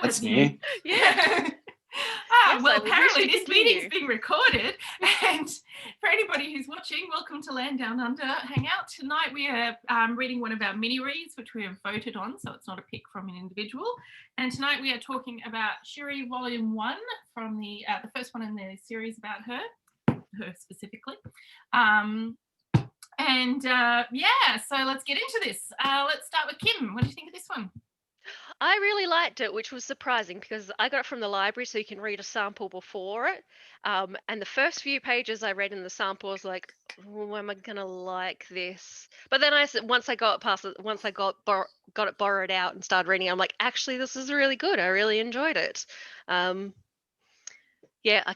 That's new. Yeah. Well, apparently this meeting's being recorded, and for anybody who's watching, welcome to Land Down Under Hangout. Tonight we are reading one of our mini-reads, which we have voted on, so it's not a pick from an individual. And tonight we are talking about Shuri Vol.1 from the first one in the series about her specifically. So let's get into this. Let's start with Kim. What do you think of this one? I really liked it, which was surprising because I got it from the library, so you can read a sample before it. And the first few pages I read in the sample, I was like, "Oh, am I gonna like this?" But then once I got it borrowed out and started reading, I'm like, actually, this is really good. I really enjoyed it. I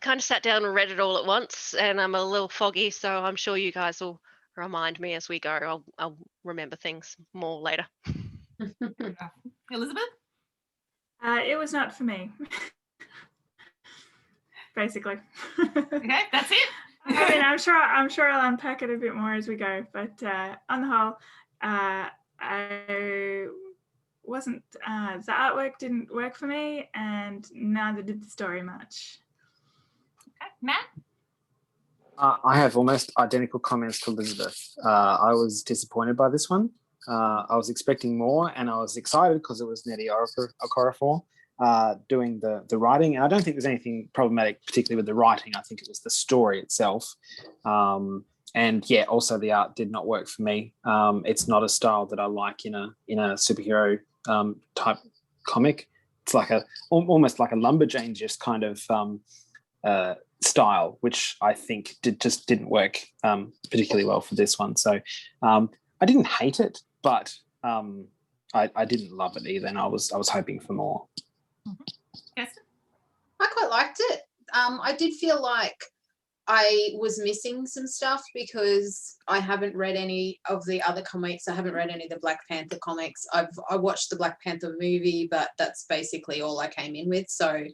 kind of sat down and read it all at once, and I'm a little foggy, so I'm sure you guys will remind me as we go. I'll remember things more later. Elizabeth? It was not for me. Basically. Okay, that's it. I mean, I'm sure I'll unpack it a bit more as we go, but on the whole, I wasn't. The artwork didn't work for me, and neither did the story much. Okay, Matt? I have almost identical comments to Elizabeth. I was disappointed by this one. I was expecting more, and I was excited because it was Nnedi Okorafor doing the writing. And I don't think there's anything problematic, particularly with the writing. I think it was the story itself. Also the art did not work for me. It's not a style that I like in a superhero type comic. It's like almost like a lumberjane just kind of style, which I think just didn't work particularly well for this one. So I didn't hate it, but I didn't love it either, and I was hoping for more. Kirsten? I quite liked it. I did feel like I was missing some stuff because I haven't read any of the other comics. I haven't read any of the Black Panther comics. I watched the Black Panther movie, but that's basically all I came in with. So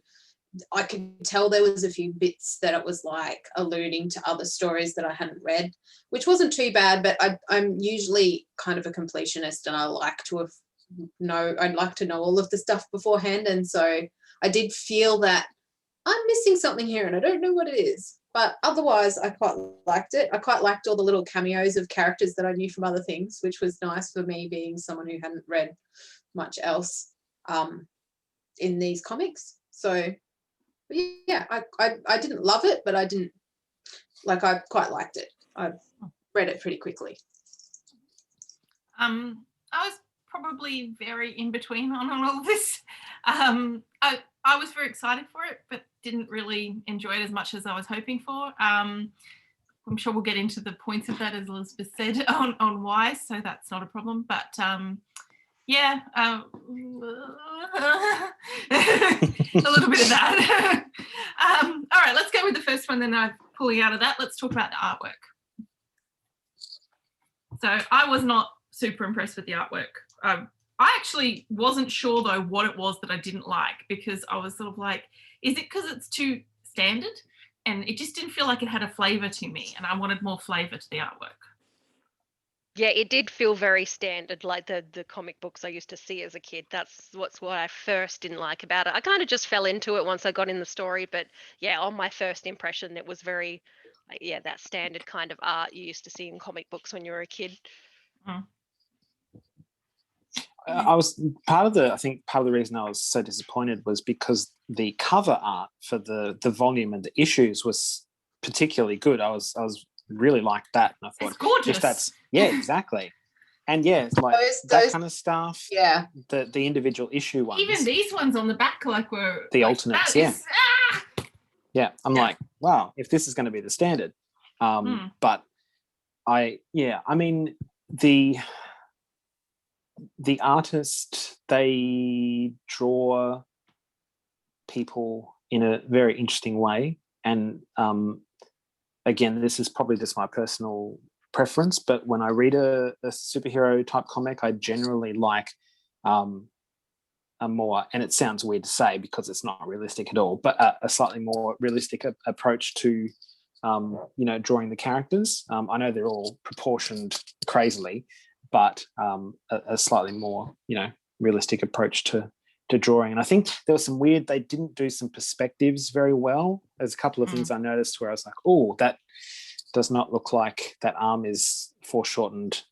I could tell there was a few bits that it was like alluding to other stories that I hadn't read, which wasn't too bad, but I'm usually kind of a completionist, and I like to know all of the stuff beforehand. And so I did feel that I'm missing something here and I don't know what it is. But otherwise, I quite liked it. I quite liked all the little cameos of characters that I knew from other things, which was nice for me being someone who hadn't read much else in these comics. So yeah, I didn't love it, but I quite liked it. I read it pretty quickly. I was probably very in between on all of this. I was very excited for it, but didn't really enjoy it as much as I was hoping for. I'm sure we'll get into the points of that, as Elizabeth said, on why, so that's not a problem. But a little bit of that. All right, let's go with the first one, then I'm pulling out of that. Let's talk about the artwork. So I was not super impressed with the artwork. I actually wasn't sure, though, what it was that I didn't like, because I was sort of like, is it because it's too standard? And it just didn't feel like it had a flavour to me, and I wanted more flavour to the artwork. Yeah, it did feel very standard, like the comic books I used to see as a kid. That's what I first didn't like about it. I kind of just fell into it once I got in the story, but yeah, on my first impression, it was very, that standard kind of art you used to see in comic books when you were a kid. Mm. I think part of the reason I was so disappointed was because the cover art for the volume and the issues was particularly good. I was really liked that, and I thought, it's gorgeous. If that's exactly, and it's like that kind of stuff. Yeah, the individual issue ones. Even these ones on the back, were the alternates. Yeah, I'm like, wow, if this is going to be the standard, but I mean the artist, they draw people in a very interesting way, and again, this is probably just my personal preference, but when I read a superhero type comic, I generally like a more, and it sounds weird to say because it's not realistic at all, but a slightly more realistic approach to drawing the characters. I know they're all proportioned crazily, but a slightly more, realistic approach to to drawing. And I think there was some weird, they didn't do some perspectives very well. There's a couple of things I noticed where I was like, oh, that does not look like that arm is foreshortened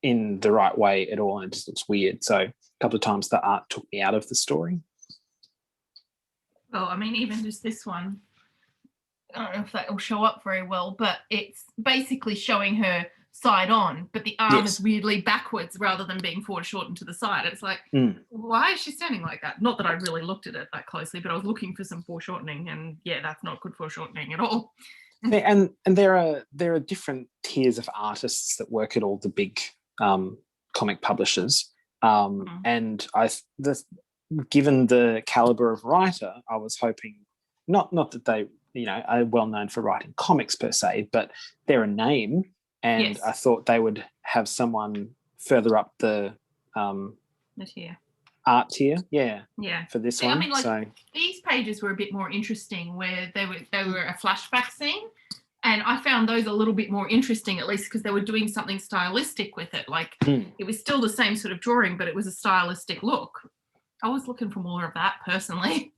in the right way at all. And it just looks weird. So a couple of times the art took me out of the story. Well, I mean, even just this one, I don't know if that will show up very well, but it's basically showing her side on, but the arm is weirdly backwards rather than being foreshortened to the side. It's like, why is she standing like that? Not that I really looked at it that closely, but I was looking for some foreshortening, and yeah, that's not good foreshortening at all. And there are different tiers of artists that work at all the big comic publishers, and given the caliber of writer, I was hoping not that they are well known for writing comics per se, but they're a name. And I thought they would have someone further up the tier. Art tier, for this one. I mean, like, these pages were a bit more interesting, where they were a flashback scene, and I found those a little bit more interesting, at least because they were doing something stylistic with it. Like it was still the same sort of drawing, but it was a stylistic look. I was looking for more of that personally.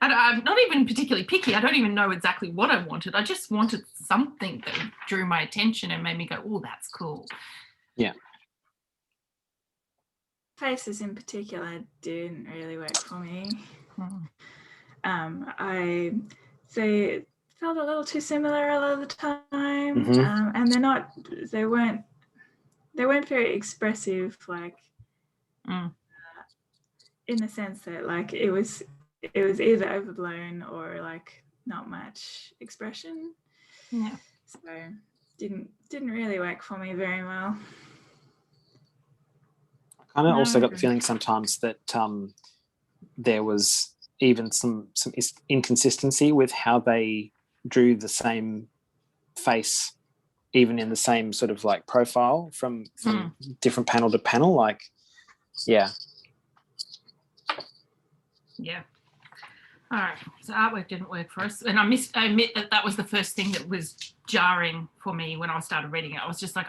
I'm not even particularly picky. I don't even know exactly what I wanted. I just wanted something that drew my attention and made me go, oh, that's cool. Yeah. Faces in particular didn't really work for me. They felt a little too similar a lot of the time, and they weren't very expressive, like in the sense that like it was either overblown or like not much expression. Yeah. So didn't really work for me very well. I kind of also got the feeling sometimes that there was even some inconsistency with how they drew the same face, even in the same sort of like profile from different panel to panel. Like, yeah. All right, so artwork didn't work for us, and I admit that was the first thing that was jarring for me when I started reading it. I was just like,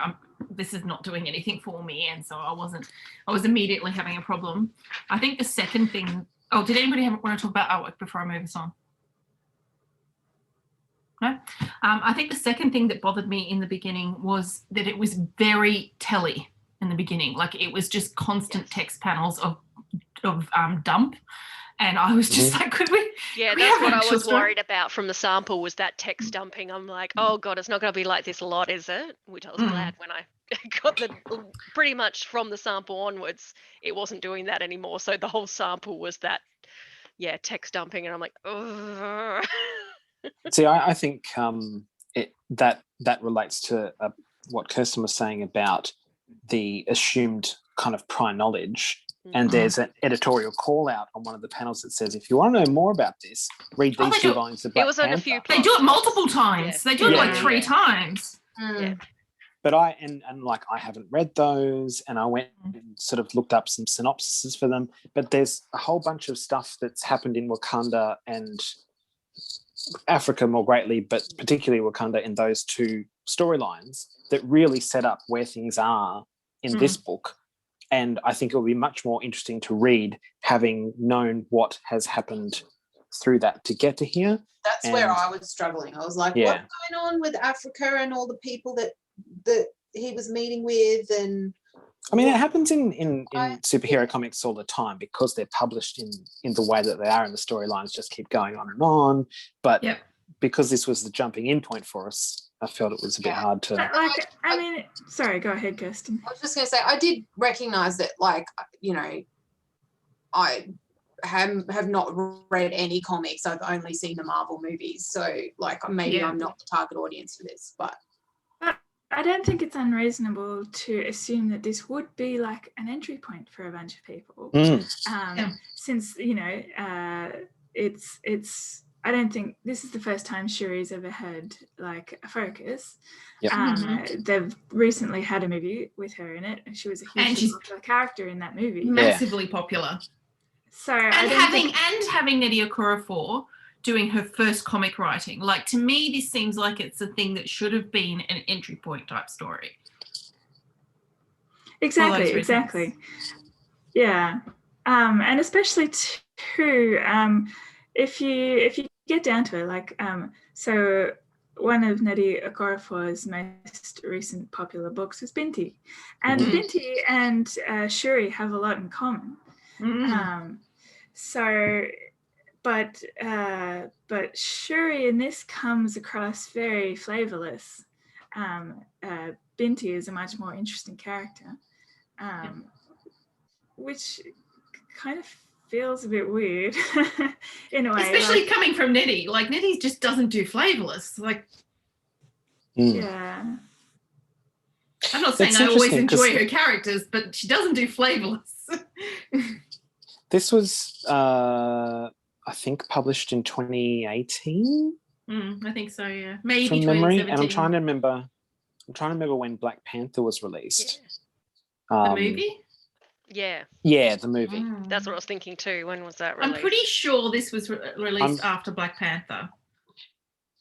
this is not doing anything for me, and so I was immediately having a problem. I think the second thing, did anybody want to talk about artwork before I move us on? No? I think the second thing that bothered me in the beginning was that it was very telly in the beginning. Like, it was just constant text panels of dump. And I was just like, could we? Yeah, that's what I was worried about from the sample, was that text dumping. I'm like, oh God, it's not going to be like this a lot, is it? Which I was glad when I got pretty much from the sample onwards, it wasn't doing that anymore. So the whole sample was that, text dumping. And I'm like, oh. See, I think that relates to what Kirsten was saying about the assumed kind of prior knowledge. And there's an editorial call out on one of the panels that says, if you want to know more about this, read these two volumes of Black Panther. It was on a few. They do it multiple times. They do it like 3 times. Yeah. But I haven't read those, and I went and sort of looked up some synopsises for them. But there's a whole bunch of stuff that's happened in Wakanda and Africa more greatly, but particularly Wakanda, in those 2 storylines that really set up where things are in this book. And I think it will be much more interesting to read, having known what has happened through that to get to here. That's where I was struggling. I was like, what's going on with Africa and all the people that he was meeting with? And I mean, it happens in superhero comics all the time, because they're published in the way that they are, and the storylines just keep going on and on. But because this was the jumping in point for us, I felt it was a bit hard to. Sorry, go ahead, Kirsten. I was just going to say, I did recognise that, like, I have not read any comics. I've only seen the Marvel movies, so like maybe I'm not the target audience for this. But I don't think it's unreasonable to assume that this would be like an entry point for a bunch of people, since it's. I don't think this is the first time Shuri's ever had like a focus. They've recently had a movie with her in it, and she was a hugely popular character in that movie. Massively popular. So having Nnedi Okorafor doing her first comic writing, like, to me, this seems like it's a thing that should have been an entry point type story. Exactly. Yeah, and especially too, if you get down to it, like so one of Nnedi Okorafor's most recent popular books was Binti, and Binti and Shuri have a lot in common. So, but Shuri in this comes across very flavorless. Binti is a much more interesting character, which kind of feels a bit weird in a way. Especially like, coming from Nnedi. Like, Nnedi just doesn't do flavorless. Like, yeah. I'm not saying I always enjoy her characters, but she doesn't do flavorless. This was, I think, published in 2018. I think so, yeah. Maybe from 2017. memory, and I'm trying to remember when Black Panther was released. The movie? Yeah. Yeah, the movie. That's what I was thinking too. When was that released? I'm pretty sure this was released after Black Panther.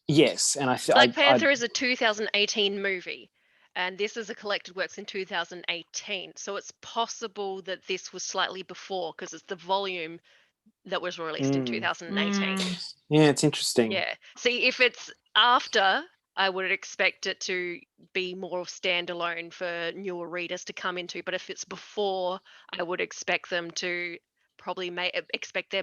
Yes, and Black Panther is a 2018 movie, and this is a collected works in 2018. So it's possible that this was slightly before, because it's the volume that was released in 2018. Yeah, it's interesting. Yeah. See, if it's after, I would expect it to be more standalone for newer readers to come into. But if it's before, I would expect them to probably expect their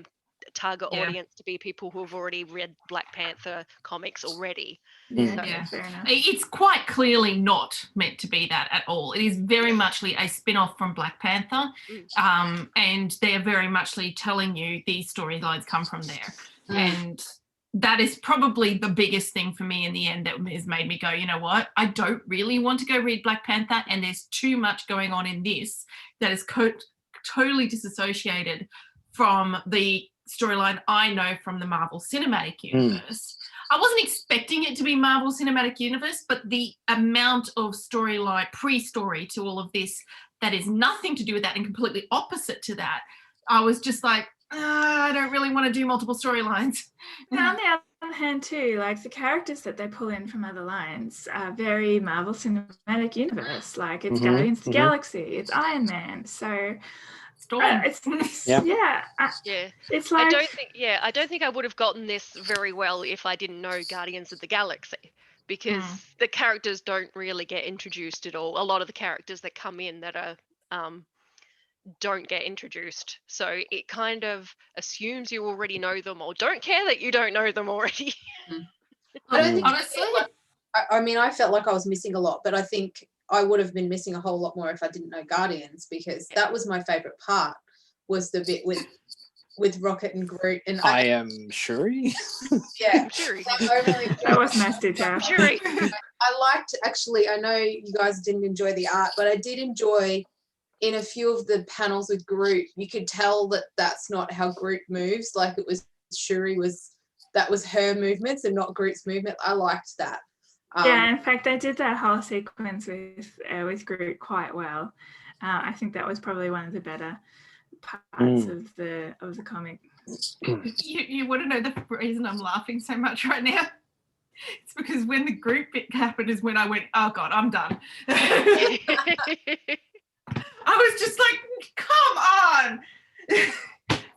target audience to be people who have already read Black Panther comics already. Yeah. It's quite clearly not meant to be that at all. It is very muchly a spin-off from Black Panther, and they're very muchly telling you these storylines come from there. And that is probably the biggest thing for me in the end that has made me go, you know what, I don't really want to go read Black Panther, and there's too much going on in this that is totally disassociated from the storyline I know from the Marvel Cinematic Universe. I wasn't expecting it to be Marvel Cinematic Universe, but the amount of storyline, pre-story to all of this that is nothing to do with that and completely opposite to that, I was just like, I don't really want to do multiple storylines. Now, on the other hand, too, like the characters that they pull in from other lines are very Marvel Cinematic Universe. Like it's Guardians of the Galaxy, it's Iron Man. So it's like I don't think I would have gotten this very well if I didn't know Guardians of the Galaxy, because the characters don't really get introduced at all. A lot of the characters that come in that are don't get introduced, so it kind of assumes you already know them or don't care that you don't know them already. I don't think I felt like I was missing a lot, but I think I would have been missing a whole lot more if I didn't know Guardians, because that was my favorite part, was the bit with Rocket and Groot. And I am Shuri. Yeah, Shuri. That was nice detail. Shuri. I liked, actually, I know you guys didn't enjoy the art, but I did enjoy in a few of the panels with Groot, you could tell that that's not how Groot moves. Like it was Shuri that was her movements and not Groot's movement. I liked that. Yeah, in fact, I did that whole sequence with Groot quite well. I think that was probably one of the better parts of the comic. You want to know the reason I'm laughing so much right now? It's because when the Groot bit happened is when I went, oh God, I'm done. I was just like, come on. First,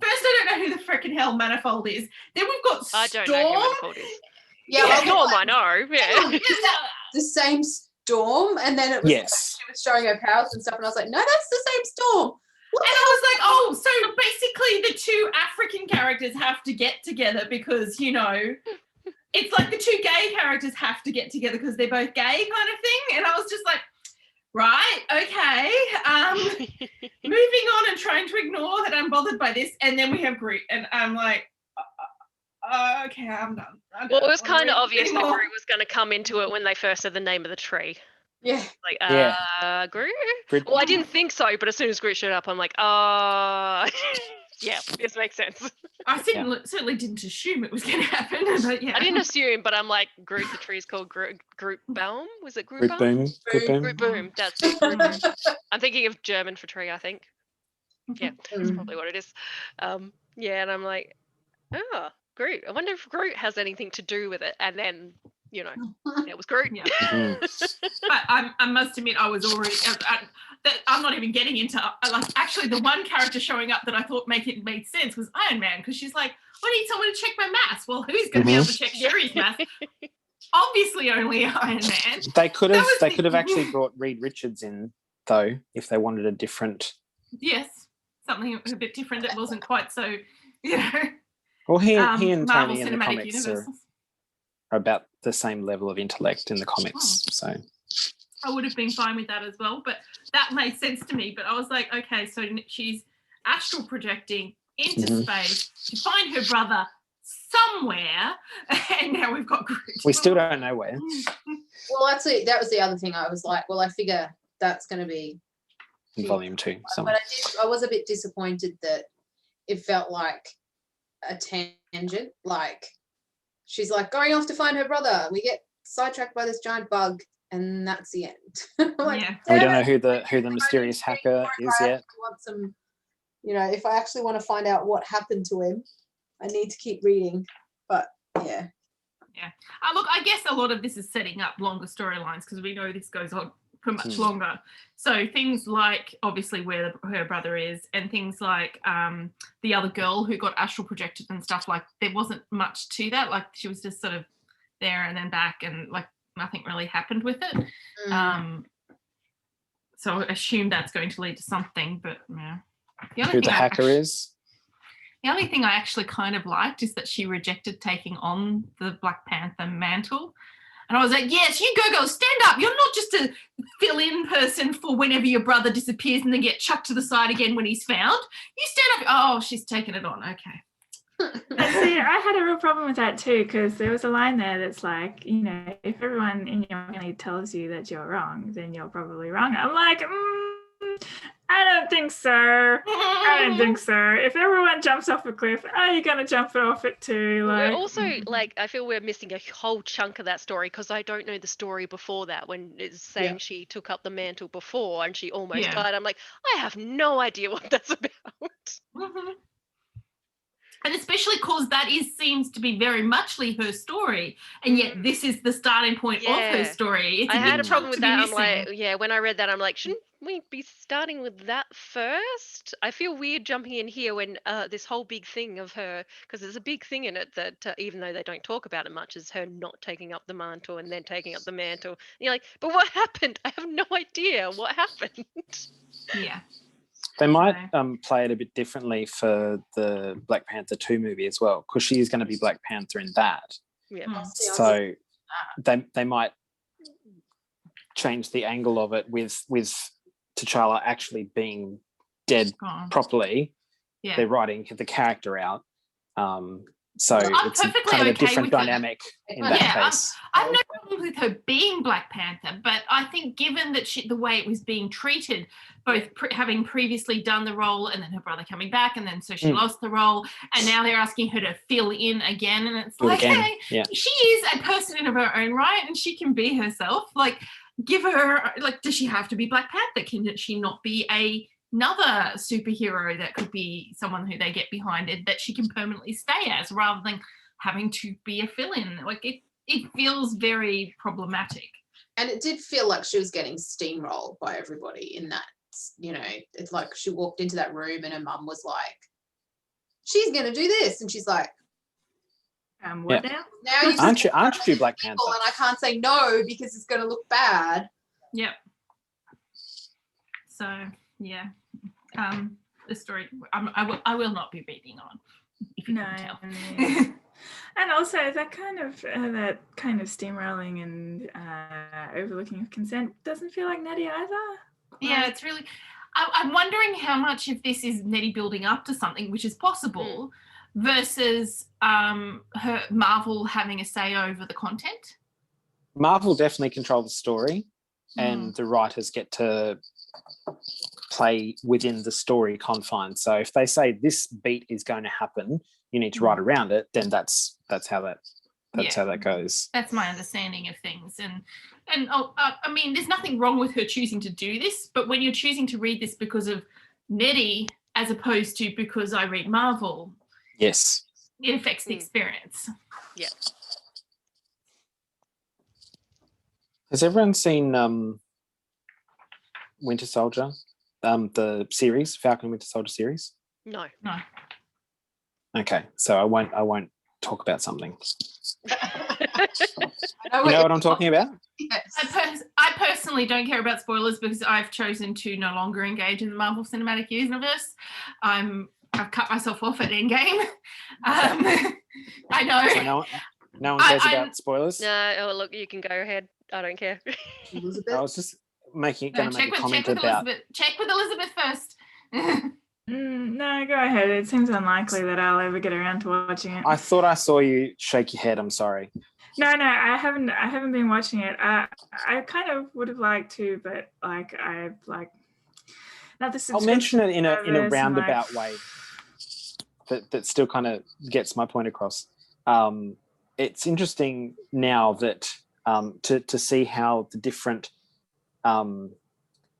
I don't know who the frickin' hell Manifold is. Then we've got Storm. I don't know who Manifold is. Yeah, Storm, I know. Yeah. The same Storm, and then it was like she was showing her powers and stuff, and I was like, no, that's the same Storm. And I was like, oh, so basically the two African characters have to get together because, you know, it's like the two gay characters have to get together because they're both gay kind of thing. And I was just like, right, okay. Moving on and trying to ignore that I'm bothered by this. And then we have Groot, and I'm like, okay, I'm done. Well, it was kind of obvious that Groot was going to come into it when they first said the name of the tree. Yeah. Like, Groot? Well, I didn't think so, but as soon as Groot showed up, I'm like, yeah, this makes sense. I certainly didn't assume it was going to happen, but yeah. I didn't assume, but I'm like, Groot, the tree is called Groot Baum? Was it Groot Baum? Groot Boom. That's it. Groot Boom. I'm thinking of German for tree, I think. Yeah, that's probably what it is. Yeah, and I'm like, Groot. I wonder if Groot has anything to do with it. And then, you know, it was Groot. Yeah. But I must admit, I was already, that I'm not even getting into. Like, actually, the one character showing up that I thought made sense was Iron Man, because she's like, I need someone to check my maths. Well, who's going to be able to check Shuri's maths? Obviously, only Iron Man. They could have actually brought Reed Richards in though, if they wanted a different. Yes, something a bit different that wasn't quite so, you know. Well, he and Marvel Tony in the Cinematic comics are about the same level of intellect in the comics. So I would have been fine with that as well, but that made sense to me. But I was like, okay, so she's astral projecting into space to find her brother somewhere, and now we've got Groot. We still don't know where. Well, that was the other thing. I was like, well, I figure that's going to be in volume 2. But I was a bit disappointed that it felt like a tangent. Like, she's like going off to find her brother. We get sidetracked by this giant bug, and that's the end. Like, we don't know who the mysterious hacker is yet. Want some, if I actually want to find out what happened to him, I need to keep reading. But yeah. Look, I guess a lot of this is setting up longer storylines, because we know this goes on for much longer. So things like obviously where her brother is, and things like the other girl who got astral projected and stuff, like there wasn't much to that. Like she was just sort of there and then back, and like nothing really happened with it. So I assume that's going to lead to something, but yeah. Who the hacker is? The only thing I actually kind of liked is that she rejected taking on the Black Panther mantle. And I was like, yes, you go, stand up. You're not just a fill-in person for whenever your brother disappears and then get chucked to the side again when he's found. You stand up. Oh, she's taken it on. Okay. See, I had a real problem with that too, because there was a line there that's like, if everyone in your family tells you that you're wrong, then you're probably wrong. I'm like, I don't think so. I don't think so. If everyone jumps off a cliff, are you going to jump off it too? We're also, I feel we're missing a whole chunk of that story, because I don't know the story before that, when it's saying she took up the mantle before and she almost died. I'm like, I have no idea what that's about. And especially because that seems to be very muchly her story, and yet this is the starting point of her story. It's I had a problem with that. I'm missing. like, when I read that, I'm like, shouldn't we be starting with that first? I feel weird jumping in here when this whole big thing of her, because there's a big thing in it that even though they don't talk about it much, is her not taking up the mantle and then taking up the mantle. And you're like, but what happened? I have no idea what happened. Yeah. They might play it a bit differently for the Black Panther 2 movie as well, because she is going to be Black Panther in that. Yeah. So they might change the angle of it with T'Challa actually being dead properly. Yeah. They're writing the character out. So it's kind of a different dynamic in that case. I've no problem with her being Black Panther, but I think given that the way it was being treated, both having previously done the role and then her brother coming back, and then so she lost the role, and now they're asking her to fill in again, and it's like, hey, she is a person in her own right, and she can be herself. Like, give her, like, does she have to be Black Panther? Can she not be another superhero that could be someone who they get behind it, that she can permanently stay as, rather than having to be a fill-in? Like, it feels very problematic. And it did feel like she was getting steamrolled by everybody in that, it's like she walked into that room and her mum was like, she's going to do this. And she's like, what now? Now aren't you Black Panther? And I can't say no because it's going to look bad. Yep. So, yeah. The story, I will not be reading on, if you can tell. And also that kind of steamrolling and overlooking of consent doesn't feel like Nettie either. Yeah, it's really. I'm wondering how much of this is Nettie building up to something, which is possible, versus her Marvel having a say over the content. Marvel definitely control the story, and the writers get to play within the story confines. So if they say this beat is going to happen, you need to write around it, then that's how that goes. That's my understanding of things. And I mean, there's nothing wrong with her choosing to do this, but when you're choosing to read this because of Nettie as opposed to because I read Marvel, yes, it affects the experience. Yeah. Has everyone seen Winter Soldier, the series, Falcon and Winter Soldier series? No. No. Okay, so I won't talk about something. I You know what I'm talking about? Yes. I personally don't care about spoilers because I've chosen to no longer engage in the Marvel Cinematic Universe. I've cut myself off at Endgame. I know. So no one cares about spoilers? No, oh, look, you can go ahead. I don't care. Elizabeth. I was just going to make check a with comment about... Elizabeth. Check with Elizabeth first. No, go ahead. It seems unlikely that I'll ever get around to watching it. I thought I saw you shake your head. I'm sorry. No, I haven't been watching it. I kind of would have liked to, but like I like not the I'll mention it in a service and, roundabout way that still kind of gets my point across. It's interesting now that to see how the different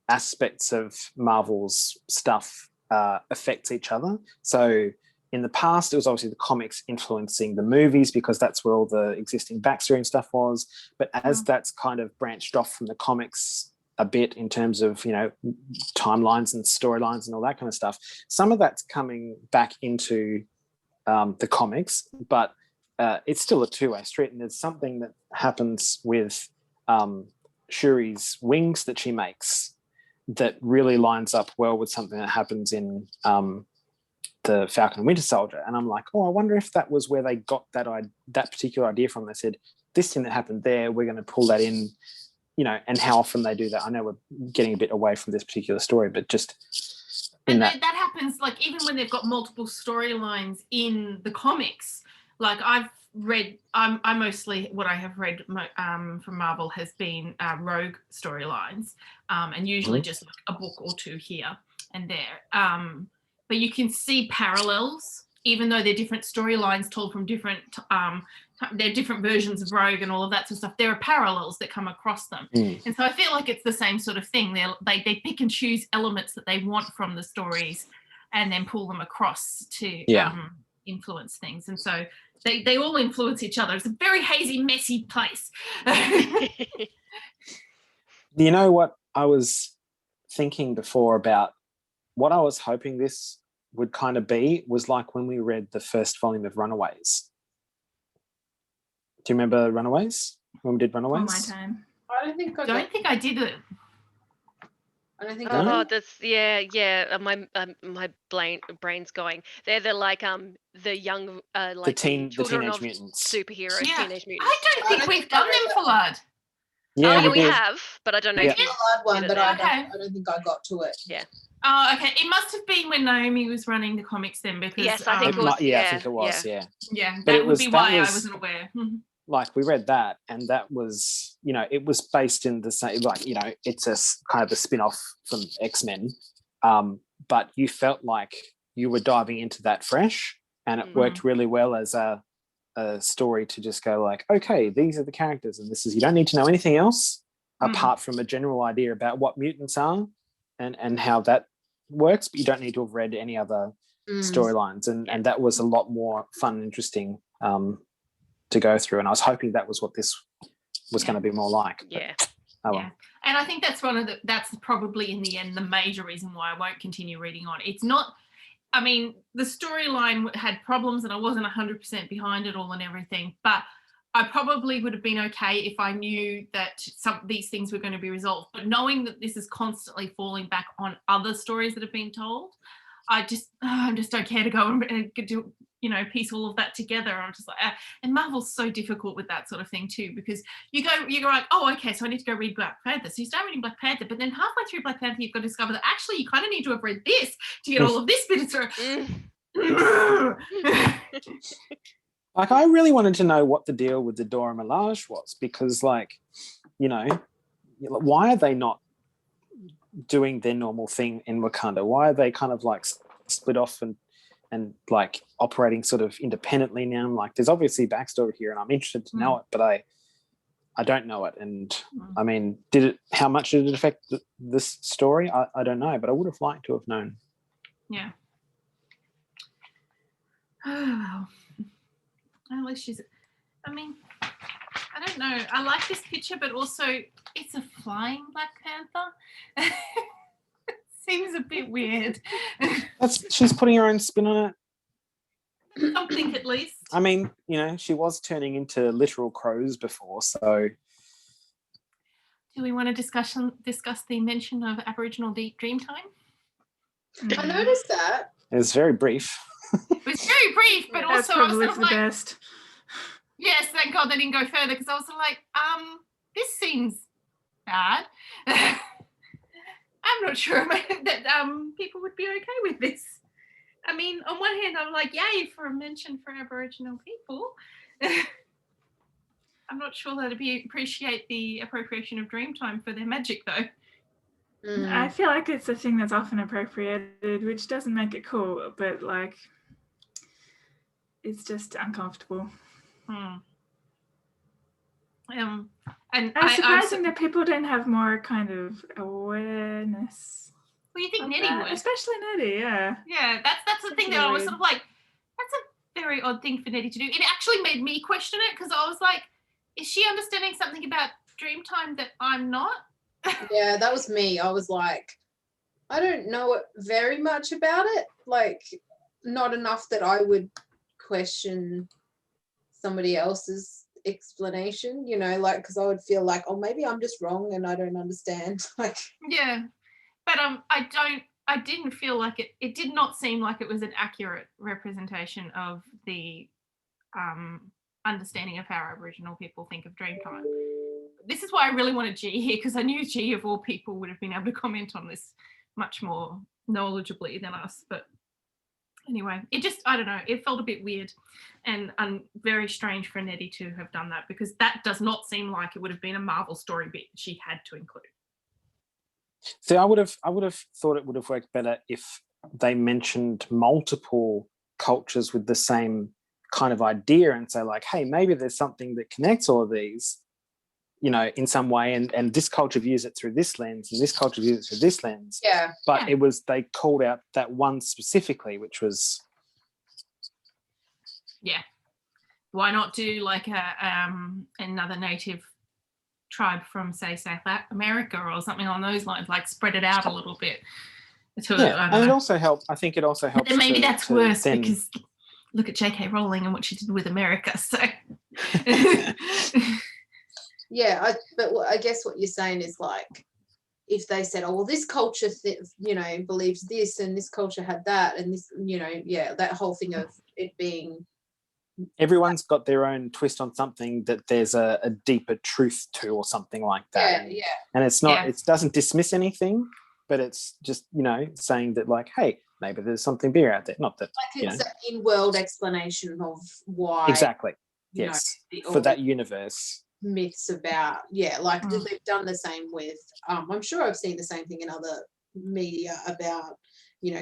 aspects of Marvel's stuff affects each other. So in the past, it was obviously the comics influencing the movies because that's where all the existing backstory and stuff was. But as that's kind of branched off from the comics a bit in terms of, you know, timelines and storylines and all that kind of stuff, some of that's coming back into the comics, but it's still a two-way street. And there's something that happens with Shuri's wings that she makes that really lines up well with something that happens in the Falcon and Winter Soldier. And I'm like, oh, I wonder if that was where they got that particular idea from. They said, this thing that happened there, we're going to pull that in, you know, and how often they do that. I know we're getting a bit away from this particular story, but just in that happens, like, even when they've got multiple storylines in the comics. Like, I've read, I mostly, what I have read from Marvel has been rogue storylines, and usually just like a book or two here and there. But you can see parallels, even though they're different storylines told from different, they're different versions of Rogue and all of that sort of stuff. There are parallels that come across them. And so I feel like it's the same sort of thing. They pick and choose elements that they want from the stories and then pull them across to influence things. And so they all influence each other. It's a very hazy, messy place. You know what I was thinking before about what I was hoping this would kind of be was like when we read the first volume of Runaways. Do you remember Runaways? When we did Runaways? All my time. I don't think I did it. I don't think. Oh, that's my brain's going. They're like the young like the children Teenage of Mutants. superheroes, Yeah. Teenage Mutants. I don't think we've done them for Lud. Yeah, we have, but I don't know I if did you a one, but I Okay. don't think I got to it. Yeah. Oh, okay. It must have been when Naomi was running the comics then, because Yes, I think it was. I think it was. Yeah. Yeah, But that it would was- be that why I was- wasn't aware. Like we read that, and that was, you know, it was based in the same, like, you know, it's a kind of a spin-off from X-Men, but you felt like you were diving into that fresh, and it worked really well as a story to just go like, okay, these are the characters, and this is, you don't need to know anything else apart from a general idea about what mutants are and how that works, but you don't need to have read any other storylines, and that was a lot more fun and interesting to go through, and I was hoping that was what this was going to be more like. Yeah. Oh, well. Yeah. And I think that's that's probably in the end the major reason why I won't continue reading on. It's not, I mean, the storyline had problems and I wasn't 100% behind it all and everything, but I probably would have been okay if I knew that some these things were going to be resolved. But knowing that this is constantly falling back on other stories that have been told, I just don't care to go and do, you know, piece all of that together. I'm just like, and Marvel's so difficult with that sort of thing too, because you go like, oh, okay, so I need to go read Black Panther. So you start reading Black Panther, but then halfway through Black Panther, you've got to discover that actually you kind of need to have read this to get all of this bit through. Like, I really wanted to know what the deal with the Dora Milaje was, because, like, you know, why are they not doing their normal thing in Wakanda? Why are they kind of like split off and like operating sort of independently now? Like, there's obviously backstory here, and I'm interested to know it, but I don't know it. And I mean, how much did it affect this story? I don't know, but I would have liked to have known. Yeah. Oh, at least she's, I mean, I don't know. I like this picture, but also it's a flying Black Panther. Seems a bit weird. She's putting her own spin on it. Something at least. I mean, she was turning into literal crows before, so. Do we want to discuss the mention of Aboriginal Dreamtime? I noticed that. It was very brief. It was very brief, but That's also I was probably sort of for like, the best. yes, thank God they didn't go further, because I was like, this seems bad. I'm not sure that people would be okay with this. I mean, on one hand, I'm like, yay for a mention for Aboriginal people. I'm not sure that it'd appreciate the appropriation of Dreamtime for their magic, though. I feel like it's a thing that's often appropriated, which doesn't make it cool, but like, it's just uncomfortable. And it's surprising that people don't have more kind of awareness. Well, you think Nettie would, especially Nettie, yeah. Yeah, that's the thing that I was sort of like, that's a very odd thing for Nettie to do. It actually made me question it, because I was like, is she understanding something about Dreamtime that I'm not? Yeah, that was me. I was like, I don't know very much about it. Like, not enough that I would question somebody else's explanation, like, because I would feel like, oh, maybe I'm just wrong and I don't understand. Like, yeah, but I didn't feel like it did not seem like it was an accurate representation of the understanding of how Aboriginal people think of Dreamtime. This is why I really wanted G here, because I knew G, of all people, would have been able to comment on this much more knowledgeably than us. But anyway, I don't know, it felt a bit weird and very strange for Nettie to have done that, because that does not seem like it would have been a Marvel story bit she had to include. See, I would have thought it would have worked better if they mentioned multiple cultures with the same kind of idea and say, like, hey, maybe there's something that connects all of these, in some way, and this culture views it through this lens, and this culture views it through this lens. Yeah. But it was, they called out that one specifically, which was. Yeah. Why not do like another native tribe from, say, South America or something on those lines, like spread it out a little bit. And it also helped. I think it also helps. But then maybe that's worse because look at J.K. Rowling and what she did with America. So. Yeah, but I guess what you're saying is, like, if they said, oh, well, this culture, believes this, and this culture had that, and this, that whole thing of it being. Everyone's got their own twist on something that there's a deeper truth to, or something like that. Yeah. And it's not, it doesn't dismiss anything, but it's just, saying that, like, hey, maybe there's something bigger out there. Not that, like, it's an in-world explanation of why. Exactly. Yes. For that universe. Myths about, like they've done the same with, I'm sure I've seen the same thing in other media about,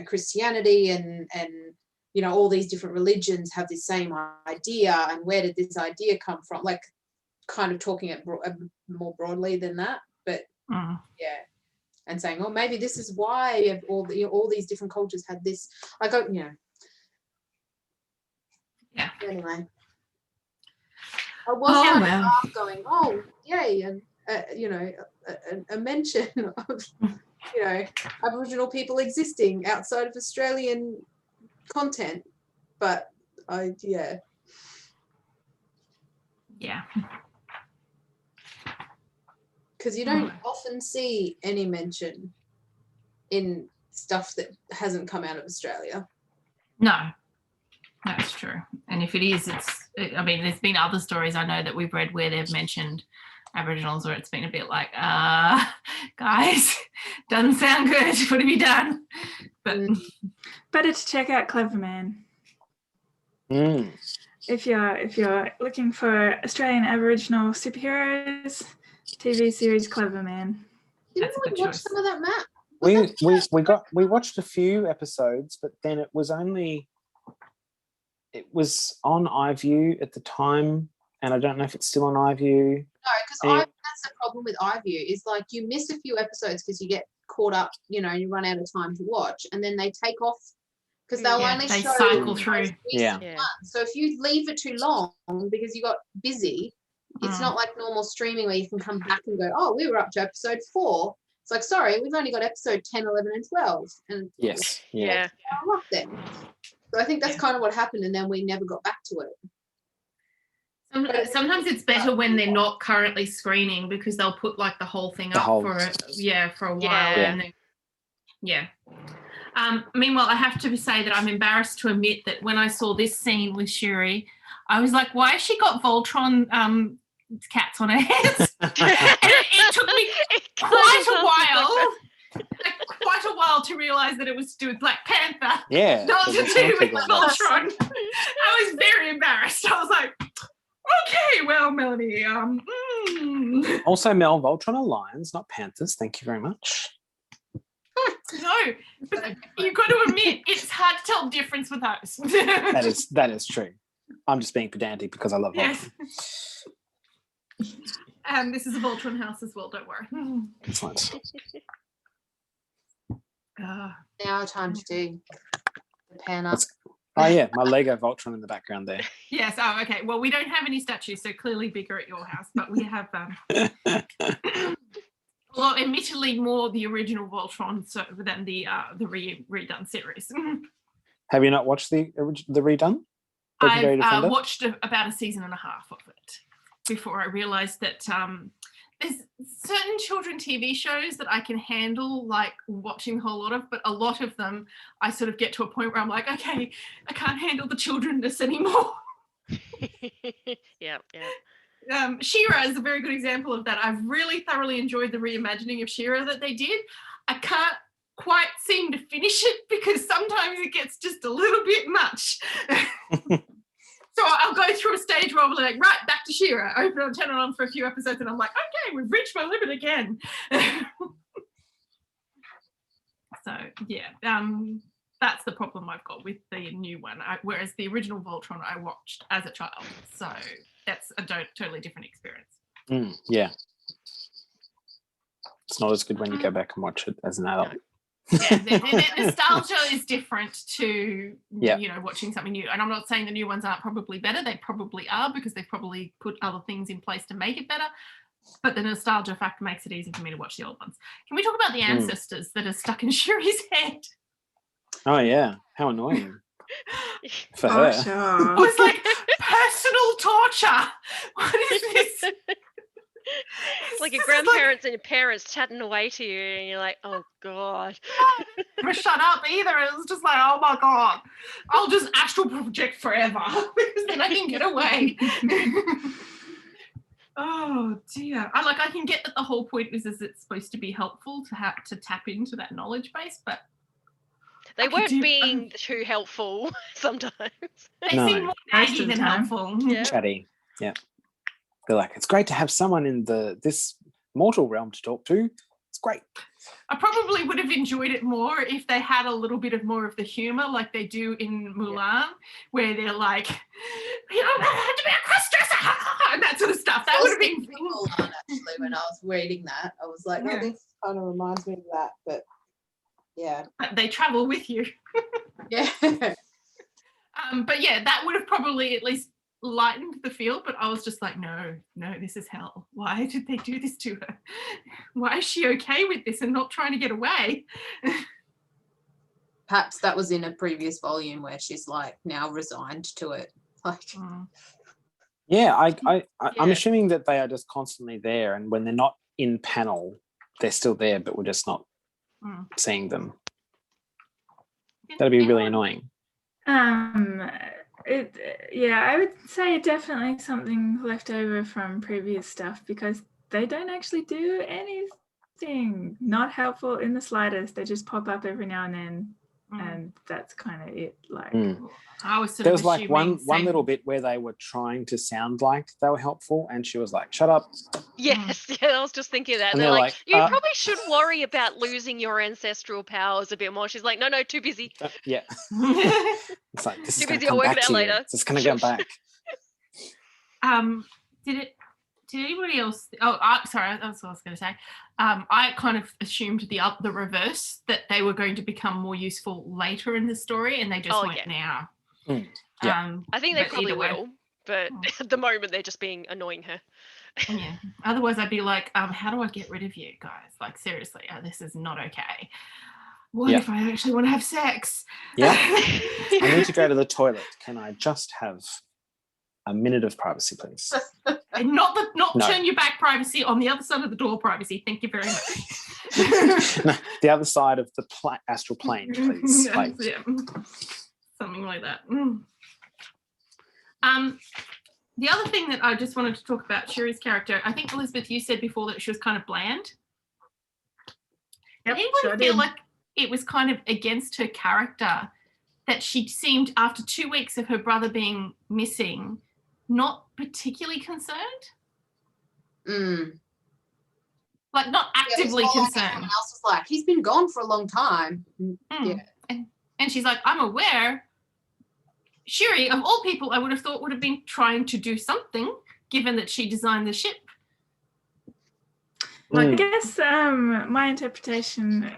Christianity and all these different religions have the same idea, and where did this idea come from? Like, kind of talking it more broadly than that, but and saying, oh, maybe this is why all these different cultures had this. I go, Anyway, I was going, oh, yay, and a mention of Aboriginal people existing outside of Australian content, but because you don't often see any mention in stuff that hasn't come out of Australia. No, that's true. And if it is, there's been other stories I know that we've read where they've mentioned Aboriginals where it's been a bit like, guys, doesn't sound good. What have you done? But better to check out Clever Man. If you're looking for Australian Aboriginal superheroes, TV series Clever Man. Didn't we watch some of that, Matt? We watched a few episodes, but then it was on iView at the time, and I don't know if it's still on iView. No, because that's the problem with iView, is like you miss a few episodes because you get caught up, you run out of time to watch, and then they take off because they'll only they show cycle through. Ones. So if you leave it too long because you got busy, It's not like normal streaming where you can come back and go, oh, we were up to episode 4. It's like, sorry, we've only got episode 10, 11, and 12. And Yes. Yeah. I love them. So I think that's kind of what happened, and then we never got back to it. Sometimes it's better when they're not currently screening because they'll put like the whole thing up for a while. And then, meanwhile, I have to say that I'm embarrassed to admit that when I saw this scene with Shuri, I was like, why has she got Voltron cats on her head? And it took me quite a while to realise that it was to do with Black Panther. Yeah. Not to do with Voltron. I was very embarrassed. I was like, okay, well, Melanie. Also, Mel, Voltron are lions, not panthers. Thank you very much. No, but you've got to admit it's hard to tell the difference with those. That is true. I'm just being pedantic because I love Voltron. This is a Voltron house as well. Don't worry. Excellent. Now time to do the pan up. Oh yeah, my Lego Voltron in the background there. Yes. Oh, okay. Well, we don't have any statues, so clearly bigger at your house, but we have. Well, admittedly, more the original Voltron than the redone series. Have you not watched the redone? I've watched about a season and a half of it before I realised that there's certain children TV shows that I can handle, like watching a whole lot of, but a lot of them I sort of get to a point where I'm like, okay, I can't handle the childrenness anymore. Yeah. She-Ra is a very good example of that. I've really thoroughly enjoyed the reimagining of She-Ra that they did. I can't quite seem to finish it because sometimes it gets just a little bit much. So I'll go through a stage where I'll be like, right, back to She-Ra. Open it, turn it on for a few episodes, and I'm like, okay, we've reached my limit again. So, yeah, that's the problem I've got with the new one. Whereas the original Voltron I watched as a child. So that's a totally different experience. Yeah. It's not as good when you go back and watch it as an adult. Yeah, the nostalgia is different to watching something new. And I'm not saying the new ones aren't probably better. They probably are because they've probably put other things in place to make it better. But the nostalgia factor makes it easy for me to watch the old ones. Can we talk about the ancestors that are stuck in Shuri's head? Oh yeah, how annoying for her. Sure. It was like personal torture. What is this? It's like your grandparents and your parents chatting away to you, and you're like, oh god. Never shut up either. It was just like, oh my god, I'll just astral project forever because then I can get away. Oh dear. I can get that the whole point is it's supposed to be helpful to have to tap into that knowledge base, but they weren't being too helpful sometimes. They seem more naggy than helpful. Yeah. Chatty. Yeah. They're like, it's great to have someone in this mortal realm to talk to. It's great. I probably would have enjoyed it more if they had a little bit more of the humor like they do in Mulan, where they're like, you don't have to be a cross-dresser, and that sort of stuff. That would have been Mulan, actually, when I was reading that. I was like, oh, this kind of reminds me of that, but yeah. They travel with you. Yeah. But yeah, that would have probably at least lightened the feel, but I was just like, no, this is hell. Why did they do this to her? Why is she okay with this and not trying to get away? Perhaps that was in a previous volume where she's like now resigned to it. Like, yeah, I'm assuming that they are just constantly there, and when they're not in panel, they're still there, but we're just not seeing them. That'd be really annoying. I would say definitely something left over from previous stuff because they don't actually do anything. Not helpful in the slightest. They just pop up every now and then, and that's kind of it. Like I was there was like one little bit where they were trying to sound like they were helpful, and she was like, "Shut up." Yes, I was just thinking that. And they're like, you probably should worry about losing your ancestral powers a bit more. She's like, no, too busy. Yeah. It's like, this is going to come back to you. It's going to come back. Did anybody else? Sorry, that's what I was going to say. I kind of assumed the reverse, that they were going to become more useful later in the story, and they just went now. I think they probably will. But at the moment, they're just being annoying her. Yeah. Otherwise, I'd be like, how do I get rid of you guys? Like, seriously, this is not okay. What if I actually want to have sex? Yeah. I need to go to the toilet. Can I just have a minute of privacy, please? And not turn your back privacy, on the other side of the door privacy. Thank you very much. No, the other side of the astral plane, please. Like, yeah. Something like that. The other thing that I just wanted to talk about Shuri's character, I think, Elizabeth, you said before that she was kind of bland. Yep, Anyone feel like it was kind of against her character that she seemed, after 2 weeks of her brother being missing, not particularly concerned? Like, not actively concerned. Everyone else was like, he's been gone for a long time. Yeah. And she's like, I'm aware. Shuri, of all people, I would have thought would have been trying to do something, given that she designed the ship. I guess my interpretation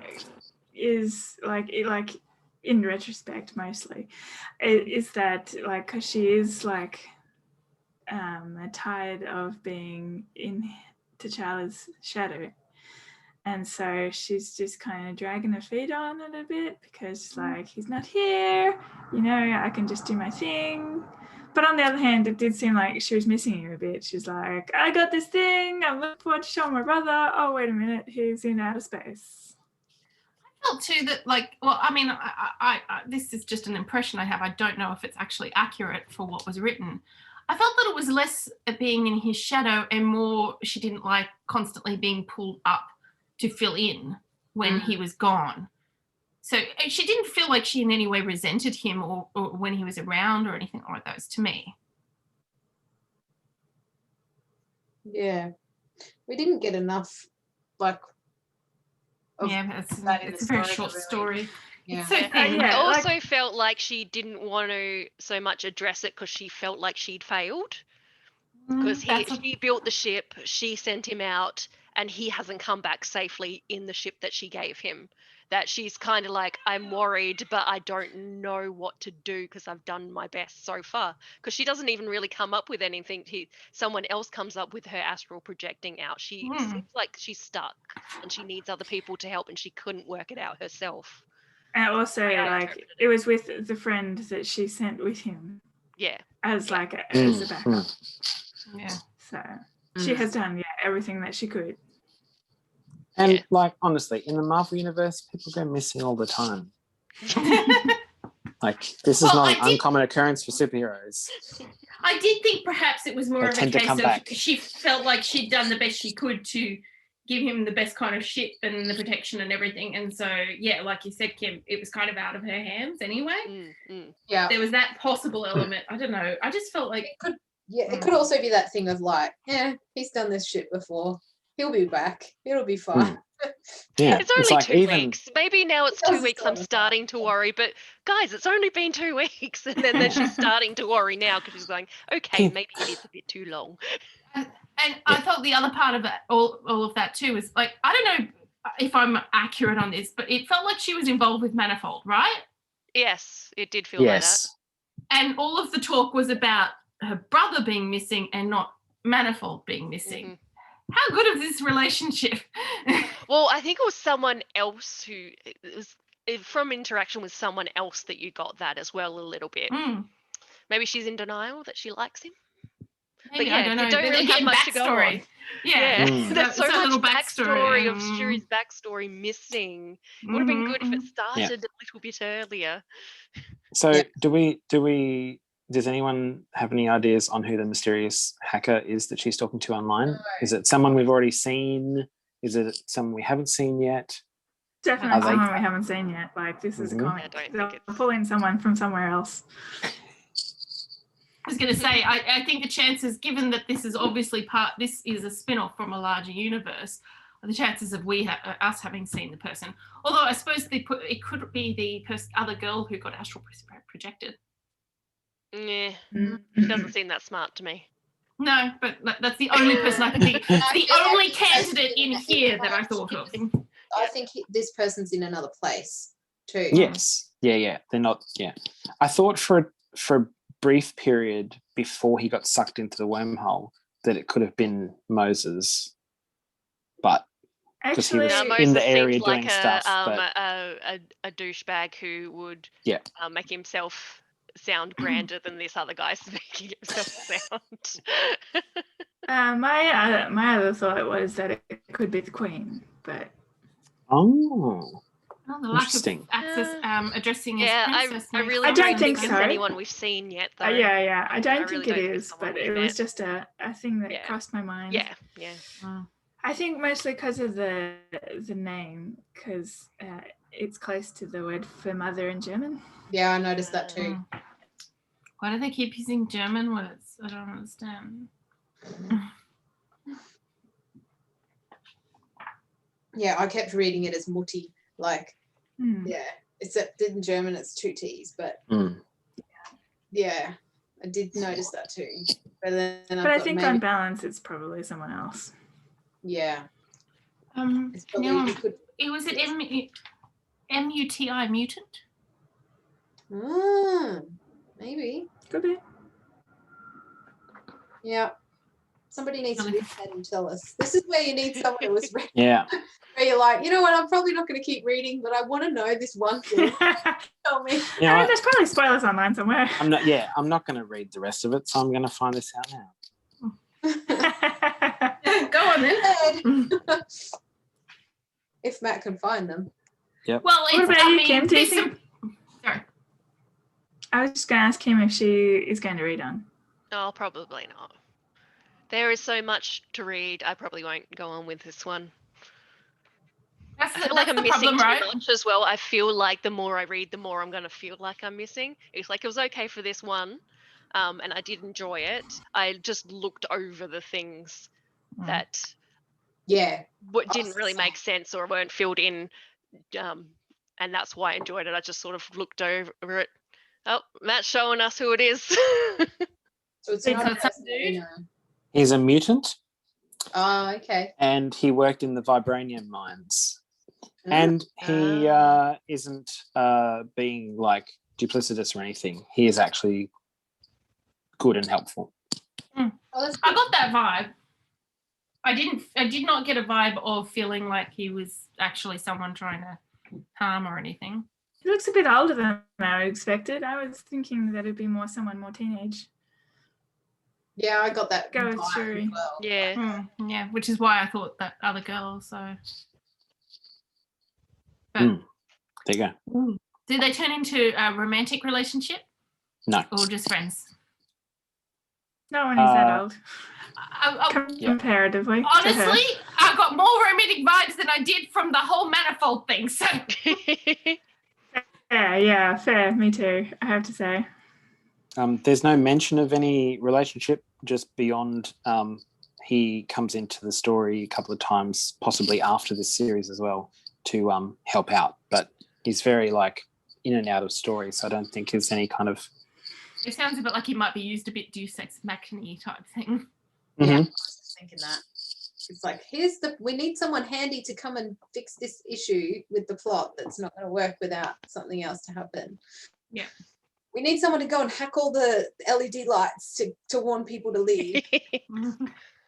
is like in retrospect mostly is that like, because she is like tired of being in T'Challa's shadow, and so she's just kind of dragging her feet on it a bit because like, he's not here, I can just do my thing. But on the other hand, it did seem like she was missing her a bit. She's like, I got this thing, I'm looking forward to showing my brother. Oh, wait a minute, he's in outer space. I felt too that, like, well, I mean, I this is just an impression I have. I don't know if it's actually accurate for what was written. I felt that it was less being in his shadow and more she didn't like constantly being pulled up to fill in when he was gone. So she didn't feel like she in any way resented him or when he was around or anything like those to me. Yeah. We didn't get enough, like... it's a very short story. Yeah. It's so thin. I also felt like she didn't want to so much address it because she felt like she'd failed. Because she built the ship, she sent him out, and he hasn't come back safely in the ship that she gave him. That she's kind of like, I'm worried, but I don't know what to do because I've done my best so far. Because she doesn't even really come up with anything. Someone else comes up with her astral projecting out. She seems like she's stuck and she needs other people to help, and she couldn't work it out herself. And also, like, it was with the friend that she sent with him. Yeah. As like as a backup. Yeah. So she has done everything that she could. And like, honestly, in the Marvel universe, people go missing all the time. Like, this is not an uncommon occurrence for superheroes. I did think perhaps it was more of a case of she felt like she'd done the best she could to give him the best kind of ship and the protection and everything. And so, yeah, like you said, Kim, it was kind of out of her hands anyway. Yeah. There was that possible element. I don't know. I just felt like... It could also be that thing of like, he's done this shit before. He'll be back. It'll be fine. Yeah, it's only like 2 weeks. Maybe now it's 2 weeks I'm starting to worry, but guys, it's only been 2 weeks. And then she's starting to worry now because she's going, okay, maybe it is a bit too long. And I thought the other part of it, all of that too, is like, I don't know if I'm accurate on this, but it felt like she was involved with Manifold, right? Yes, it did feel like that. And all of the talk was about her brother being missing and not Manifold being missing. How good is this relationship? Well, I think it was someone else from interaction with someone else that you got that as well a little bit. Maybe she's in denial that she likes him. Maybe, but yeah, I don't know. you don't really have much to go on. Yeah. There's so much backstory of Mm. Shuri's backstory missing. It would have been good if it started a little bit earlier. So does anyone have any ideas on who the mysterious hacker is that she's talking to online? No. Is it someone we've already seen? Is it someone we haven't seen yet? Definitely someone we haven't seen yet. Like, this is a comic. They'll pull in someone from somewhere else. I was going to say, I think the chances, given that this is obviously this is a spin-off from a larger universe, the chances of us having seen the person. Although I suppose it could be the other girl who got astral projected. Yeah, she doesn't seem that smart to me. No, but that's the only person I can think. The only candidate in here that I thought of. I think this person's in another place too. Yes. Yeah. They're not. Yeah. I thought for a brief period before he got sucked into the wormhole that it could have been Moses, but because he Actually, was Now, in Moses the area seems like doing stuff. But a douchebag who would Yeah. make himself sound grander than this other guy's making himself sound. my other thought was that it could be the Queen, but Oh, the lack of Interesting. access addressing his Yeah, princess. I makes really I don't don't think think it's so. anyone we've seen yet, though. yeah, I don't really think it don't think it's is, someone but we've it was met. just a thing that Yeah. crossed my mind. Yeah. I think mostly because of the name, because it's close to the word for mother in German. Yeah, I noticed that too. Why do they keep using German words? I don't understand. Yeah, I kept reading it as Mutti, like, Hmm. yeah, except in German it's 2 T's, but yeah, I did notice that too. But then I think on balance, it's probably someone else. yeah. It's probably, Now, you could, was it M-U-T-I, mutant? maybe. Could be. Yeah. Somebody needs to read that and tell us. This is where you need someone who was read. Yeah. Where you're like, you know what, I'm probably not going to keep reading, but I want to know this one thing. Tell me. You know what? There's probably spoilers online somewhere. I'm not going to read the rest of it, so I'm going to find this out now. Go on then. If Matt can find them. Yep. Well, What about you, Kim? Do you there's think? Sorry. I was just going to ask Kim if she is going to read on. Oh, probably not. There is so much to read. I probably won't go on with this one. That's I feel like I'm the missing problem, too right? much as well. I feel like the more I read, the more I'm going to feel like I'm missing. It's like it was okay for this one, and I did enjoy it. I just looked over the things that didn't really make sense or weren't filled in, and that's why I enjoyed it. I just sort of looked over it. Oh, Matt's showing us who it is. So it's not a So person that we know. He's a mutant, Oh, okay. and he worked in the vibranium mines. And he isn't being like duplicitous or anything. He is actually good and helpful. Oh, that's I good. got that vibe. I did not get a vibe of feeling like he was actually someone trying to harm or anything. He looks a bit older than I expected. I was thinking that it'd be someone more teenage. Yeah, I got that Go with vibe Shuri. as well. Yeah. Yeah, which is why I thought that other girl. So, but There you go. did they turn into a romantic relationship No. or just friends? No one is that old. Comparatively. Honestly, I got more romantic vibes than I did from the whole manifold thing. So yeah, fair. Me too, I have to say. There's no mention of any relationship just beyond he comes into the story a couple of times, possibly after this series as well, to help out. But he's very like in and out of story, so I don't think there's any kind of... it sounds a bit like he might be used a bit Deus Ex Machina type thing. Yeah, I was just thinking that. It's like, we need someone handy to come and fix this issue with the plot that's not going to work without something else to happen. Yeah. We need someone to go and hack all the LED lights to warn people to leave.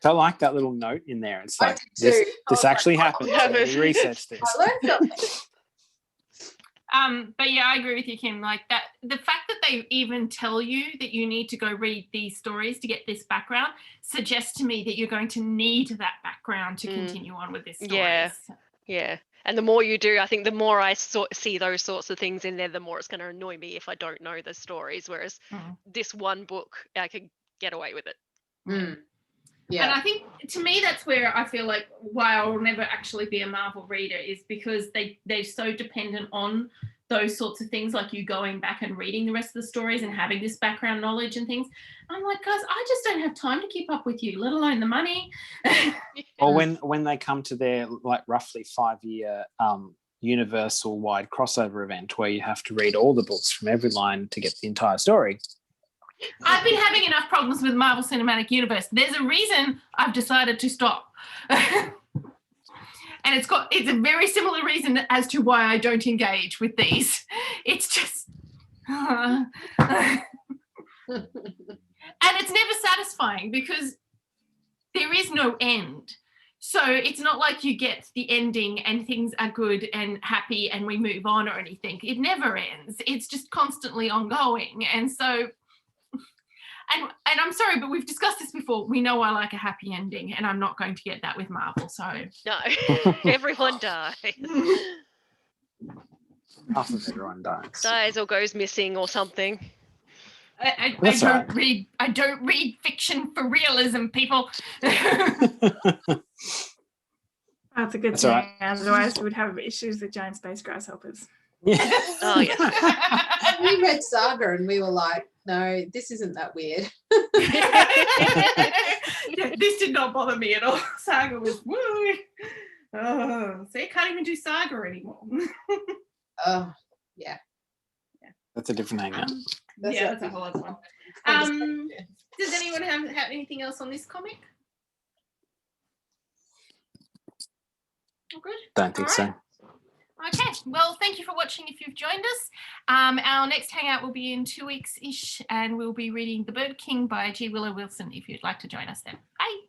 I like that little note in there. It's I like, did too. this actually happened. So we researched this. I learned something. But yeah, I agree with you, Kim. Like that, the fact that they even tell you that you need to go read these stories to get this background suggests to me that you're going to need that background to continue on with this story. Yeah. And the more you do, I think the more I see those sorts of things in there, the more it's going to annoy me if I don't know the stories. Whereas this one book, I could get away with it. Yeah. And I think, to me, that's where I feel like why I will never actually be a Marvel reader is because they're so dependent on those sorts of things, like you going back and reading the rest of the stories and having this background knowledge and things. I'm like, guys, I just don't have time to keep up with you, let alone the money. Or when they come to their like roughly 5-year universal wide crossover event where you have to read all the books from every line to get the entire story. I've been having enough problems with Marvel Cinematic Universe. There's a reason I've decided to stop. And it's a very similar reason as to why I don't engage with these. It's just and And it's never satisfying because there is no end. So it's not like you get the ending and things are good and happy and we move on or anything. It never ends. It's just constantly ongoing. And so, and I'm sorry, but we've discussed this before. We know I like a happy ending, and I'm not going to get that with Marvel. So No, everyone dies. Half of everyone dies. Dies or goes missing or something. I That's don't right. read. I don't read fiction for realism, people. That's a good That's thing. all right. Otherwise, we would have issues with giant space grasshoppers. Yeah. Oh, yes. We read Saga and we were like, no, this isn't that weird. Yeah, this did not bother me at all. Saga was woo. Oh, so you can't even do Saga anymore. Oh, yeah. That's a different hangout. That's a whole other one. Does anyone have anything else on this comic? All good? Don't think All so. right. Okay, well, thank you for watching if you've joined us. Our next hangout will be in 2 weeks-ish, and we'll be reading The Bird King by G. Willow Wilson if you'd like to join us then. Bye.